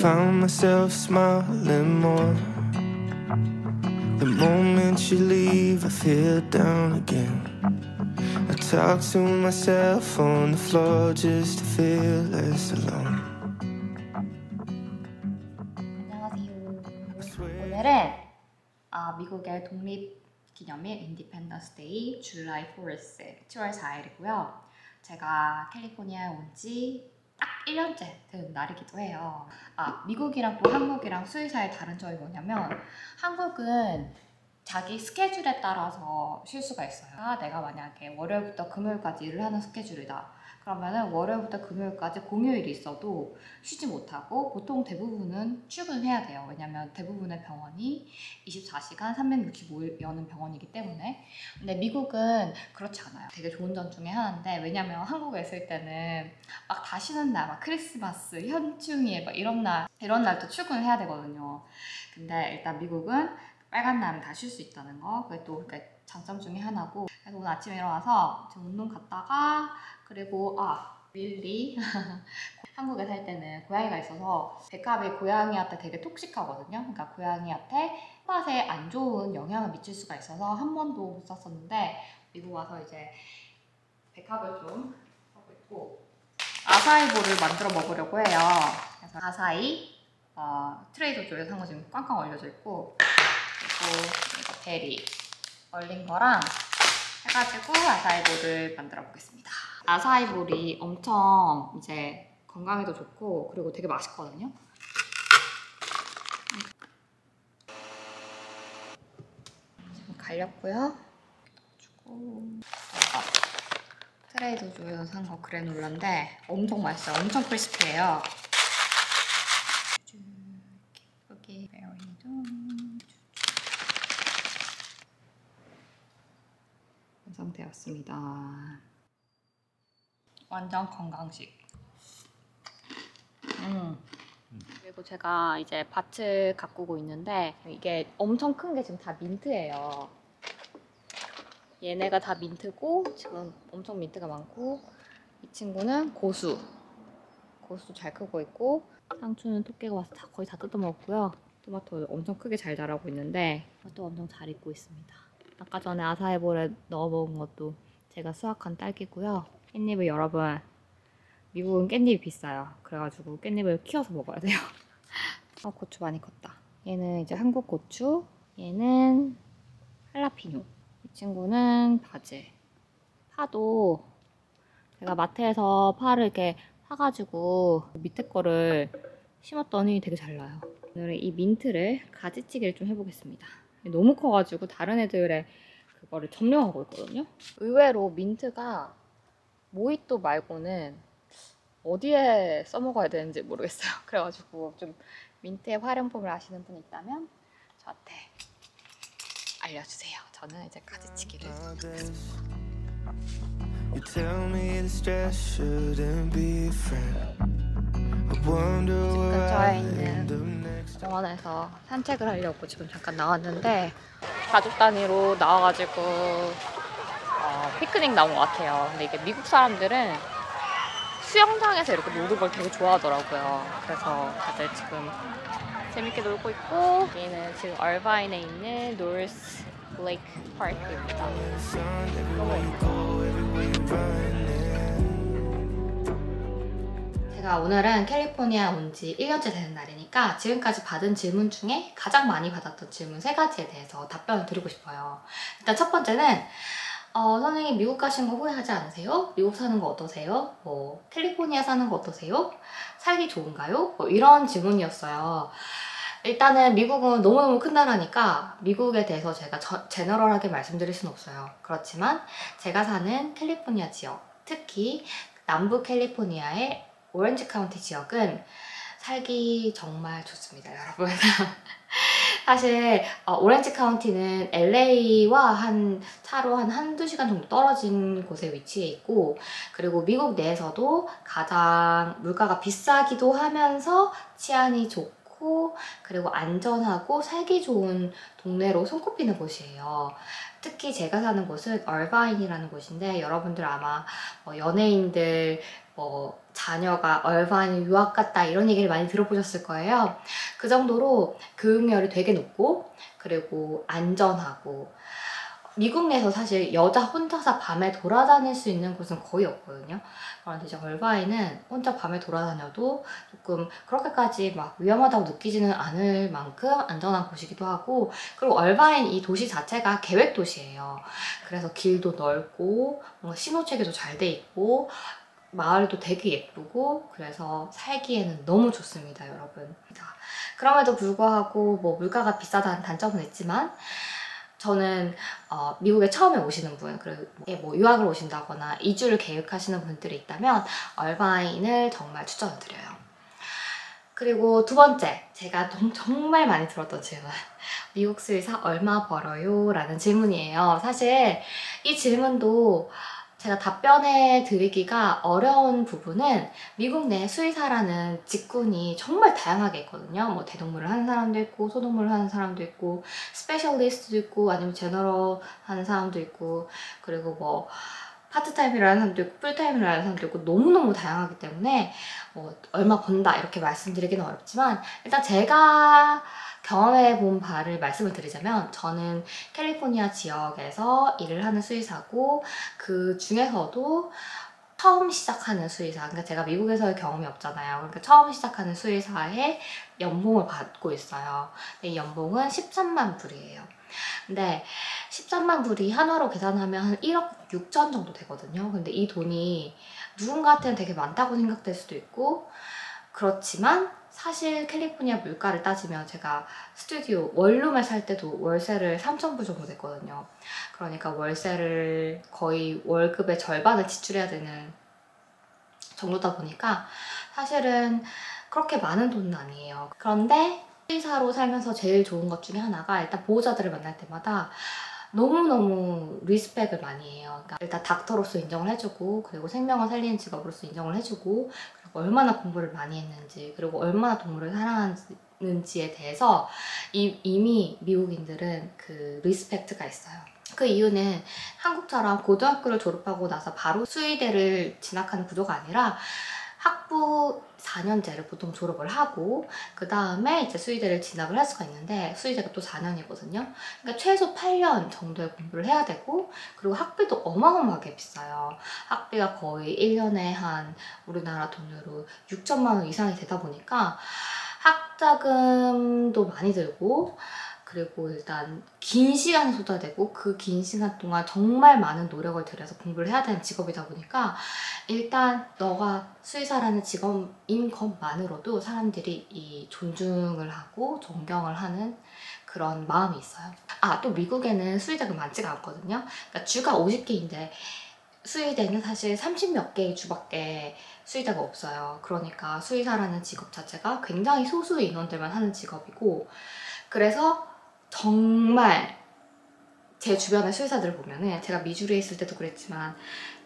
Found myself smiling more. The moment you leave, I feel down again. I talk to myself on the floor just to feel less alone. 안녕하세요. 오늘은 미국의 독립기념일 인디펜던스 데이 줄라이 4th 10월 4일이고요. 제가 캘리포니아에 온 지 딱 1년째 된 날이기도 해요. 미국이랑 또 한국이랑 수의사의 다른 점이 뭐냐면 한국은 자기 스케줄에 따라서 쉴 수가 있어요. 내가 만약에 월요일부터 금요일까지 일을 하는 스케줄이다. 그러면은 월요일부터 금요일까지 공휴일이 있어도 쉬지 못하고 보통 대부분은 출근해야 돼요. 왜냐면 대부분의 병원이 24시간 365일 여는 병원이기 때문에. 근데 미국은 그렇지 않아요. 되게 좋은 점 중에 하나인데, 왜냐면 한국에 있을 때는 막 다 쉬는 날, 막 크리스마스, 현충일 막 이런 날도 출근을 해야 되거든요. 근데 일단 미국은 빨간 날은 다 쉴 수 있다는 거, 그게 또 장점 중에 하나고. 그래서 오늘 아침에 일어나서 지금 운동 갔다가, 그리고 릴리 한국에 살 때는 고양이가 있어서 백합이 고양이한테 되게 톡식하거든요. 그러니까 고양이한테 맛에 안 좋은 영향을 미칠 수가 있어서 한 번도 못 샀었는데, 미국 와서 이제 백합을 좀 하고 있고, 아사이볼을 만들어 먹으려고 해요. 그래서 아사이 트레이더조에서 산 거 지금 꽝꽝 얼려져 있고, 그리고 이거 베리 얼린 거랑 해가지고 아사이볼을 만들어 보겠습니다. 아사이볼이 엄청 이제 건강에도 좋고 그리고 되게 맛있거든요. 지금 갈렸고요. 트레이더조에서 산 거 그래놀라인데 엄청 맛있어요. 엄청 크리스피해요. 여기 베리도 완성되었습니다. 완전 건강식. 그리고 제가 이제 밭을 가꾸고 있는데 이게 엄청 큰 게 지금 다 민트예요. 얘네가 다 민트고 지금 엄청 민트가 많고, 이 친구는 고수 잘 크고 있고, 상추는 토끼가 와서 거의 다 뜯어먹었고요. 토마토 엄청 크게 잘 자라고 있는데 또 엄청 잘 익고 있습니다. 아까 전에 아사이볼에 넣어먹은 것도 제가 수확한 딸기고요. 깻잎을 여러분, 미국은 깻잎이 비싸요. 그래가지고 깻잎을 키워서 먹어야 돼요. 고추 많이 컸다. 얘는 이제 한국 고추, 얘는 할라피뇨, 이 친구는 바질. 파도 제가 마트에서 파를 이렇게 사가지고 밑에 거를 심었더니 되게 잘 나요. 오늘은 이 민트를 가지치기를 좀 해보겠습니다. 너무 커가지고 다른 애들의 그거를 점령하고 있거든요. 의외로 민트가 모히또 말고는 어디에 써먹어야 되는지 모르겠어요. 그래가지고 좀 민트의 활용법을 아시는 분이 있다면 저한테 알려주세요. 저는 이제 가지치기를 하겠습니다. 집 근처에 있는 공원에서 산책을 하려고 지금 잠깐 나왔는데, 가족 단위로 나와가지고 피크닉 나온 것 같아요. 근데 이게 미국 사람들은 수영장에서 이렇게 노는 걸 되게 좋아하더라고요. 그래서 다들 지금 재밌게 놀고 있고, 여기는 지금 얼바인에 있는 노스 레이크 파크입니다. 제가 오늘은 캘리포니아 온 지 1년째 되는 날이니까 지금까지 받은 질문 중에 가장 많이 받았던 질문 3가지에 대해서 답변을 드리고 싶어요. 일단 첫 번째는 선생님 미국 가신 거 후회하지 않으세요? 미국 사는 거 어떠세요? 캘리포니아 사는 거 어떠세요? 살기 좋은가요? 이런 질문이었어요. 일단은 미국은 너무너무 큰 나라니까 미국에 대해서 제가 제너럴하게 말씀드릴 수는 없어요. 그렇지만 제가 사는 캘리포니아 지역, 특히 남부 캘리포니아의 오렌지 카운티 지역은 살기 정말 좋습니다, 여러분. 사실 오렌지 카운티는 LA와 차로 한두 시간 정도 떨어진 곳에 위치해 있고, 그리고 미국 내에서도 가장 물가가 비싸기도 하면서 치안이 좋고 그리고 안전하고 살기 좋은 동네로 손꼽히는 곳이에요. 특히 제가 사는 곳은 얼바인이라는 곳인데, 여러분들 아마 연예인들 자녀가 얼바인 유학 갔다 이런 얘기를 많이 들어보셨을 거예요. 그 정도로 교육열이 되게 높고 그리고 안전하고 미국 내에서 사실 여자 혼자서 밤에 돌아다닐 수 있는 곳은 거의 없거든요. 그런데 이제 얼바인은 혼자 밤에 돌아다녀도 조금 그렇게까지 막 위험하다고 느끼지는 않을 만큼 안전한 곳이기도 하고, 그리고 얼바인 이 도시 자체가 계획 도시예요. 그래서 길도 넓고 뭔가 신호체계도 잘 돼 있고 마을도 되게 예쁘고 그래서 살기에는 너무 좋습니다, 여러분. 자, 그럼에도 불구하고 뭐 물가가 비싸다는 단점은 있지만 저는 미국에 처음에 오시는 분, 그리고 뭐 유학을 오신다거나 이주를 계획하시는 분들이 있다면 얼바인을 정말 추천을 드려요. 그리고 두 번째, 제가 정말 많이 들었던 질문. 미국 수의사 얼마 벌어요? 라는 질문이에요. 사실 이 질문도 제가 답변해 드리기가 어려운 부분은 미국 내 수의사라는 직군이 정말 다양하게 있거든요. 뭐 대동물을 하는 사람도 있고 소동물을 하는 사람도 있고 스페셜리스트도 있고 아니면 제너럴 하는 사람도 있고 그리고 뭐 파트타임을 하는 사람도 있고 풀타임을 하는 사람도 있고 너무너무 다양하기 때문에 얼마 번다 이렇게 말씀드리기는 어렵지만 일단 제가 경험해 본 바를 말씀을 드리자면 저는 캘리포니아 지역에서 일을 하는 수의사고 그 중에서도 처음 시작하는 수의사, 그러니까 제가 미국에서의 경험이 없잖아요. 그러니까 처음 시작하는 수의사의 연봉을 받고 있어요. 이 연봉은 13만 불이에요. 근데 13만 불이 한화로 계산하면 한 1억 6천 정도 되거든요. 근데 이 돈이 누군가한테는 되게 많다고 생각될 수도 있고 그렇지만 사실 캘리포니아 물가를 따지면 제가 스튜디오 원룸을 살 때도 월세를 3,000불 정도 냈거든요. 그러니까 월세를 거의 월급의 절반을 지출해야 되는 정도다 보니까 사실은 그렇게 많은 돈은 아니에요. 그런데 수의사로 살면서 제일 좋은 것 중에 하나가 일단 보호자들을 만날 때마다 너무너무 리스펙을 많이 해요. 그러니까 일단 닥터로서 인정을 해주고 그리고 생명을 살리는 직업으로서 인정을 해주고 그리고 얼마나 공부를 많이 했는지 그리고 얼마나 동물을 사랑하는지에 대해서 이미 미국인들은 그 리스펙트가 있어요. 그 이유는 한국처럼 고등학교를 졸업하고 나서 바로 수의대를 진학하는 구조가 아니라 학부 4년제를 보통 졸업을 하고 그 다음에 이제 수의대를 진학을 할 수가 있는데 수의대가 또 4년이거든요. 그러니까 최소 8년 정도의 공부를 해야 되고 그리고 학비도 어마어마하게 비싸요. 학비가 거의 1년에 한 우리나라 돈으로 6천만 원 이상이 되다 보니까 학자금도 많이 들고 그리고 일단 긴 시간을 쏟아내고 그 긴 시간 동안 정말 많은 노력을 들여서 공부를 해야 되는 직업이다 보니까 일단 너가 수의사라는 직업인 것만으로도 사람들이 이 존중을 하고 존경을 하는 그런 마음이 있어요. 또 미국에는 수의대가 많지가 않거든요. 그러니까 주가 50개인데 수의대는 사실 30몇 개의 주밖에 수의대가 없어요. 그러니까 수의사라는 직업 자체가 굉장히 소수의 인원들만 하는 직업이고 그래서 정말 제 주변의 수의사들을 보면은 제가 미주리에 있을 때도 그랬지만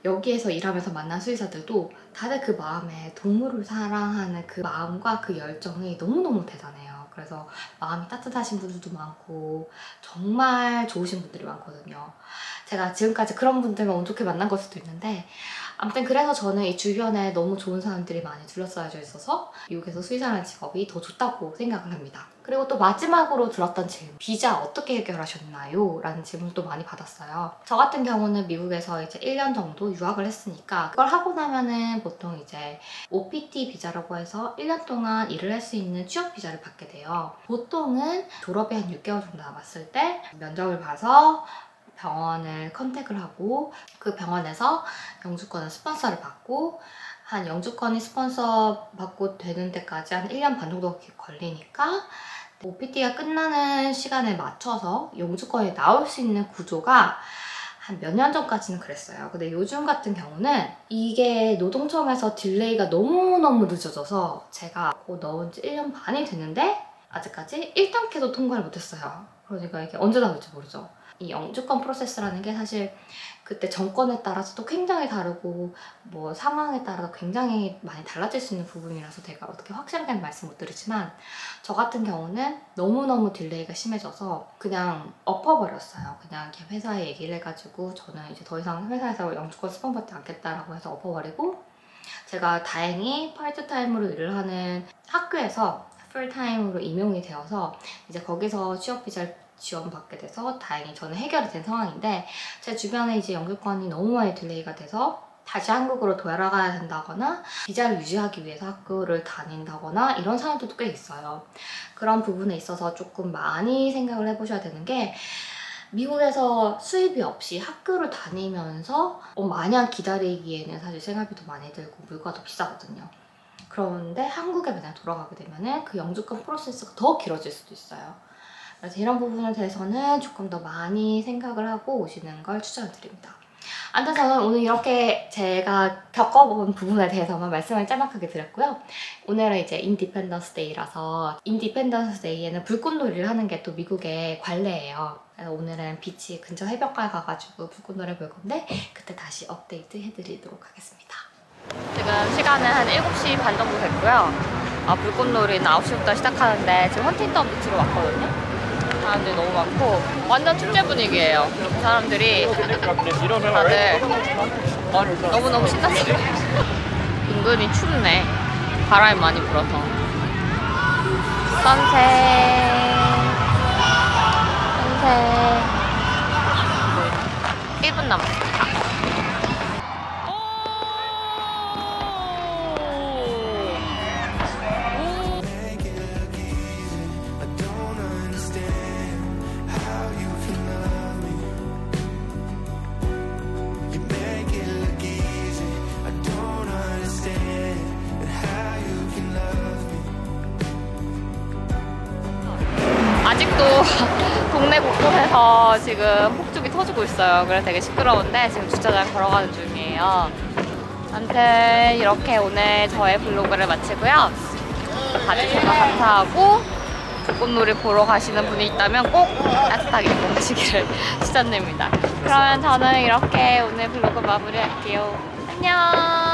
여기에서 일하면서 만난 수의사들도 다들 그 마음에 동물을 사랑하는 그 마음과 그 열정이 너무너무 대단해요. 그래서 마음이 따뜻하신 분들도 많고 정말 좋으신 분들이 많거든요. 제가 지금까지 그런 분들만 운 좋게 만난 걸 수도 있는데 아무튼 그래서 저는 이 주변에 너무 좋은 사람들이 많이 둘러싸여져 있어서 미국에서 수의사라는 직업이 더 좋다고 생각을 합니다. 그리고 또 마지막으로 들었던 질문, 비자 어떻게 해결하셨나요? 라는 질문도 많이 받았어요. 저 같은 경우는 미국에서 이제 1년 정도 유학을 했으니까 그걸 하고 나면은 보통 이제 OPT 비자라고 해서 1년 동안 일을 할 수 있는 취업 비자를 받게 돼요. 보통은 졸업이 한 6개월 정도 남았을 때 면접을 봐서 병원을 컨택을 하고 그 병원에서 영주권을 스폰서를 받고 한 영주권이 스폰서 받고 되는 데까지 한 1년 반 정도 걸리니까 OPT가 끝나는 시간에 맞춰서 영주권이 나올 수 있는 구조가 한 몇 년 전까지는 그랬어요. 근데 요즘 같은 경우는 이게 노동청에서 딜레이가 너무너무 늦어져서 제가 넣은 지 1년 반이 됐는데 아직까지 1단계도 통과를 못했어요. 그러니까 이게 언제 나올지 모르죠. 이 영주권 프로세스라는 게 사실 그때 정권에 따라서도 굉장히 다르고 뭐 상황에 따라서 굉장히 많이 달라질 수 있는 부분이라서 제가 어떻게 확실하게 말씀 못 드리지만 저 같은 경우는 너무너무 딜레이가 심해져서 그냥 엎어버렸어요. 그냥 이렇게 회사에 얘기를 해가지고 저는 이제 더 이상 회사에서 영주권 스폰받지 않겠다라고 해서 엎어버리고 제가 다행히 파트타임으로 일을 하는 학교에서 풀타임으로 임용이 되어서 이제 거기서 취업 비자를 지원받게 돼서 다행히 저는 해결이 된 상황인데, 제 주변에 이제 영주권이 너무 많이 딜레이가 돼서 다시 한국으로 돌아가야 된다거나 비자를 유지하기 위해서 학교를 다닌다거나 이런 사람들도 꽤 있어요. 그런 부분에 있어서 조금 많이 생각을 해보셔야 되는 게, 미국에서 수입이 없이 학교를 다니면서 마냥 기다리기에는 사실 생활비도 많이 들고 물가도 비싸거든요. 그런데 한국에 만약 돌아가게 되면 그 영주권 프로세스가 더 길어질 수도 있어요. 그래서 이런 부분에 대해서는 조금 더 많이 생각을 하고 오시는 걸 추천드립니다. 아무튼 저는 오늘 이렇게 제가 겪어본 부분에 대해서만 말씀을 짤막하게 드렸고요. 오늘은 이제 인디펜던스 데이라서, 인디펜던스 데이에는 불꽃놀이를 하는 게 또 미국의 관례예요. 그래서 오늘은 비치 근처 해변가에 가가지고 불꽃놀이 볼 건데 그때 다시 업데이트 해드리도록 하겠습니다. 지금 시간은 한 7시 반 정도 됐고요. 불꽃놀이는 9시부터 시작하는데 지금 헌팅턴 비치로 왔거든요. 사람들이 너무 많고 완전 축제 분위기예요. 사람들이 다들 너무너무 신났어요. 은근히 춥네. 바람이 많이 불어서. 선셋 1분 남았습니다. 아직도 동네 곳곳에서 지금 폭죽이 터지고 있어요. 그래서 되게 시끄러운데 지금 주차장 걸어가는 중이에요. 아무튼 이렇게 오늘 저의 블로그를 마치고요. 봐주셔서 감사하고, 불꽃놀이 보러 가시는 분이 있다면 꼭 따뜻하게 입고 가시기를 추천드립니다. 그러면 저는 이렇게 오늘 블로그 마무리할게요. 안녕.